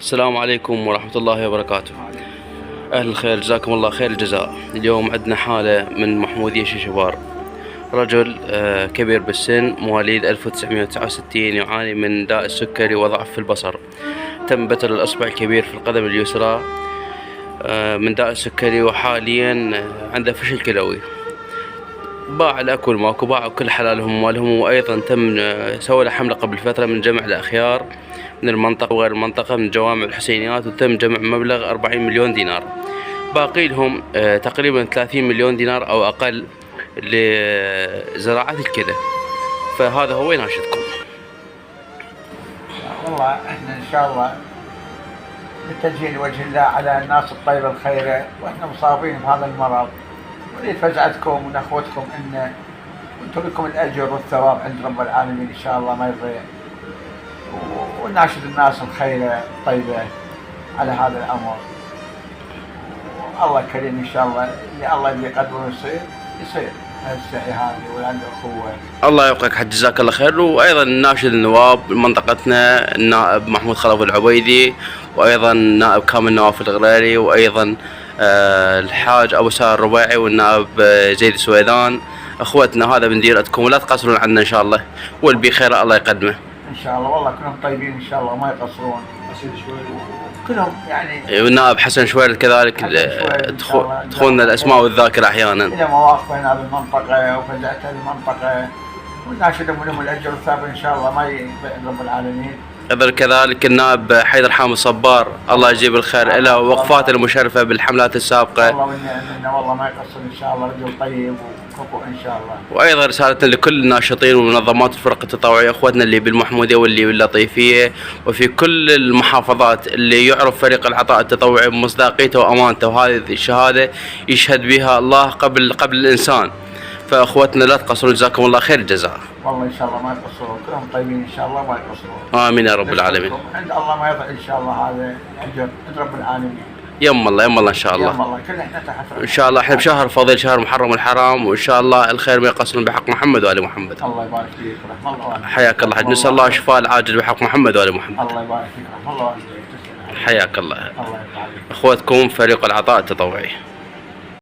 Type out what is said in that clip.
السلام عليكم ورحمة الله وبركاته. أهل الخير، جزاكم الله خير الجزاء. اليوم عندنا حالة من محمودية شيشبار، رجل كبير بالسن، مواليد 1969، يعاني من داء السكري وضعف في البصر. تم بتر الإصبع الكبير في القدم اليسرى من داء السكري، وحاليا عنده فشل كلوي. باع الأكل ماكو، باعوا كل حلالهم ومالهم. وأيضا تم سوى له حملة قبل فترة من جمع الأخيار من المنطقة وغير المنطقة، من جوامع الحسينيات، وتم جمع مبلغ 40 مليون دينار. باقي لهم تقريبا 30 مليون دينار أو أقل لزراعة الكلى. فهذا هو يناشدكم. والله احنا ان شاء الله متجهين لوجه الله على الناس الطيبة الخيرة، واحنا مصابين بهذا المرض، ونريد فزعتكم من اخوتكم ان انتم لكم الاجر والثواب عند رب العالمين ان شاء الله ما يضيع. ونناشد الناس الخيرة الطيبة على هذا الامر. الله كريم ان شاء الله، اللي الله اللي يقدره يصير السعي هذه وعنده اخوه. الله يوفقك حج، جزاك الله خير. وايضا ناشد النواب منطقتنا، النائب محمود خلف العبيدي، وايضا النائب كامل نواف الغريري، وايضا الحاج ابو سار الربيعي، والنائب زيد السويدان. اخوتنا هذا من ديرتكم، ولا تقصرون عنا ان شاء الله، والبي خير الله يقدمه ان شاء الله. والله كلهم طيبين ان شاء الله ما يقصرون، كلهم يعني. والنائب حسن شويرد كذلك. تخوننا الاسماء والذاكره احيانا. الى مواقف هنا بالمنطقه وفزعتها المنطقه، ونناشدهم لهم الاجر والثواب ان شاء الله ما يضيع رب العالمين. كذلك النائب حيدر حامد صبار، الله يجيب الخير له، وقفاته المشرفه بالحملات السابقه. والله والله ما يقصر ان شاء الله، رجل طيب وكفؤ ان شاء الله. وايضا رسالتنا لكل الناشطين ومنظمات الفرق التطوعيه، اخوتنا اللي بالمحموديه واللي باللطيفيه وفي كل المحافظات، اللي يعرف فريق العطاء التطوعي بمصداقيته وامانته، وهذه الشهاده يشهد بها الله قبل الانسان. فاخوتنا لا تقصروا، جزاكم الله خير الجزاء. والله ان شاء الله ما يقصرون، كلهم طيبين ان شاء الله ما يقصرون. امين يا رب العالمين. عند الله ما يضيع ان شاء الله هذا الاجر عند رب العالمين. يم الله ان شاء الله. يم الله كلنا احنا تحت ان شاء الله. احنا بشهر فضيل، شهر محرم الحرام، وان شاء الله الخير ما يقصرون بحق محمد وال محمد. الله يبارك فيك ورحمه الله والديك. حياك الله حج، نسال الله الشفاء العاجل بحق محمد وال محمد. الله يبارك فيك ورحمه الله والديك. حياك الله. الله يبارك. اخوتكم فريق العطاء التطوعي.